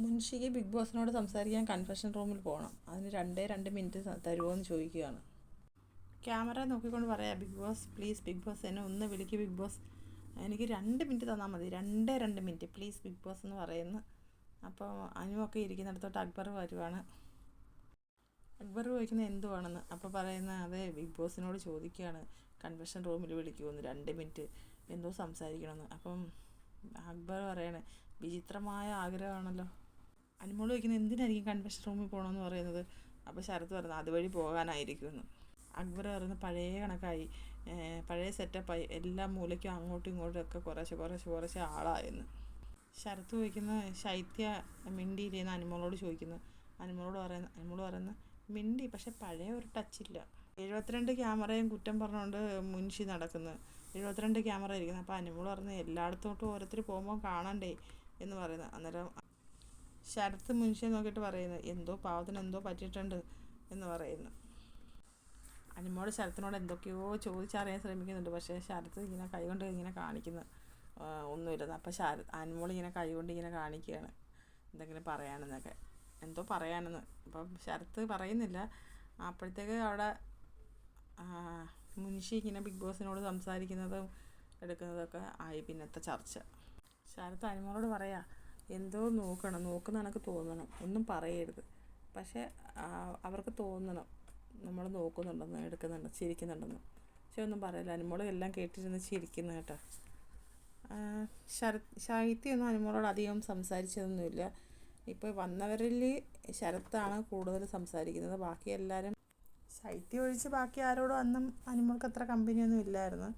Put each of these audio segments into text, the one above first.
മുൻഷിക്ക് big ബോസിനോട് സംസാരിക്കാൻ confession റൂമിൽ പോകണം. അതിന് 2 മിനിറ്റ് തരുമോ എന്ന് ചോദിക്കുകയാണ്. ക്യാമറ നോക്കിക്കൊണ്ട് പറയാം, Bigg Boss please, Bigg Boss എന്നെ ഒന്ന് വിളിക്ക് ബിഗ് ബോസ്, എനിക്ക് 2 മിനിറ്റ് തന്നാൽ മതി, 2 മിനിറ്റ് പ്ലീസ് ബിഗ് ബോസ് എന്ന് പറയുന്നു. അപ്പോൾ അനുവൊക്കെ ഇരിക്കുന്നിടത്തോട്ട് അക്ബർ വരുവാണ്. അക്ബർ ചോദിക്കുന്നത് എന്തുവാണെന്ന്. അപ്പോൾ പറയുന്ന അതെ ബിഗ് ബോസിനോട് ചോദിക്കുകയാണ് കൺവെൻഷൻ റൂമിൽ വിളിക്കുമെന്ന്, 2 മിനിറ്റ് എന്തോ സംസാരിക്കണമെന്ന്. അപ്പം അക്ബർ പറയണേ വിചിത്രമായ ആഗ്രഹമാണല്ലോ. അനുമോൾ ചോദിക്കുന്നത് എന്തിനായിരിക്കും കൺവെൻഷൻ റൂമിൽ പോകണമെന്ന് പറയുന്നത്. അപ്പോൾ ശരത്ത് പറയുന്നത് അതുവഴി പോകാനായിരിക്കുമെന്ന്. അക്ബർ പറയുന്നത് പഴയ കണക്കായി, പഴയ സെറ്റപ്പായി, എല്ലാ മൂലയ്ക്കും അങ്ങോട്ടും ഇങ്ങോട്ടും ഒക്കെ കുറേശ്ശെ ആളായെന്ന്. ശരത്ത് ചോദിക്കുന്ന ശൈത്യ മിണ്ടിയില്ലേന്ന് അനുമോളോട് ചോദിക്കുന്നു. അനുമോൾ പറയുന്നത് മിണ്ടി, പക്ഷെ പഴയ ഒരു ടച്ചില്ല. 72 ക്യാമറയും കുറ്റം പറഞ്ഞുകൊണ്ട് മുൻഷി നടക്കുന്നത്, 72 ക്യാമറ ഇരിക്കുന്നത്. അപ്പോൾ അനുമോൾ പറഞ്ഞത് എല്ലായിടത്തോട്ടും ഓരോരുത്തർ പോകുമ്പോൾ കാണണ്ടേ എന്ന് പറയുന്നത്. അന്നേരം ശരത്ത് മുൻഷിയെ നോക്കിയിട്ട് പറയുന്നത് എന്തോ പാവത്തിന് എന്തോ പറ്റിയിട്ടുണ്ട് എന്ന് പറയുന്നു. അനുമോൾ ശരത്തിനോട് എന്തൊക്കെയോ ചോദിച്ചറിയാൻ ശ്രമിക്കുന്നുണ്ട്. പക്ഷേ ശരത്ത് ഇങ്ങനെ കൈകൊണ്ട് ഇങ്ങനെ കാണിക്കുന്നു ഒന്നുമില്ലെന്ന്. അപ്പോൾ അനുമോൾ ഇങ്ങനെ കൈകൊണ്ട് ഇങ്ങനെ കാണിക്കുകയാണ് എന്തെങ്കിലും പറയാനെന്നൊക്കെ, എന്തോ പറയാനെന്ന്. അപ്പം ശരത്ത് പറയുന്നില്ല. അപ്പോഴത്തേക്ക് അവിടെ മുൻഷി ഇങ്ങനെ ബിഗ് ബോസിനോട് സംസാരിക്കുന്നതും എടുക്കുന്നതൊക്കെ ആയി പിന്നത്തെ ചർച്ച. ശരത്ത് അനുമോളോട് പറയാം എന്തോ നോക്കുന്ന കണക്ക് തോന്നണം, ഒന്നും പറയരുത്, പക്ഷേ അവർക്ക് തോന്നണം നമ്മൾ നോക്കുന്നുണ്ടെന്ന്, എടുക്കുന്നുണ്ട്, ചിരിക്കുന്നുണ്ടെന്ന്. പക്ഷെ ഒന്നും പറയില്ല. അനുമോൾ എല്ലാം കേട്ടിരുന്ന് ചിരിക്കുന്നു കേട്ടോ. ശൈത്യൊന്നും അനുമോളോട് അധികം സംസാരിച്ചതൊന്നുമില്ല. ഇപ്പോൾ വന്നവരിൽ ശരത്താണ് കൂടുതൽ സംസാരിക്കുന്നത്. ബാക്കി എല്ലാവരും, ശൈത്യം ഒഴിച്ച് ബാക്കി ആരോടും അന്നും അനുമോൾക്ക് അത്ര കമ്പനിയൊന്നും ഇല്ലായിരുന്നു.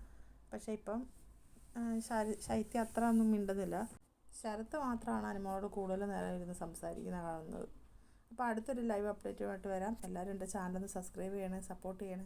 പക്ഷേ ഇപ്പം ശൈത്യം അത്ര ഒന്നും മിണ്ടുന്നില്ല. ശരത്ത് മാത്രമാണ് അനുമോളോട് കൂടുതൽ നേരം ഇരുന്ന് സംസാരിക്കുന്നത് കാണുന്നത്. അപ്പോൾ അടുത്തൊരു ലൈവ് അപ്ഡേറ്റുമായിട്ട് വരാം. എല്ലാവരും എൻ്റെ ചാനലൊന്ന് സബ്സ്ക്രൈബ് ചെയ്യണേ, സപ്പോർട്ട് ചെയ്യണേ.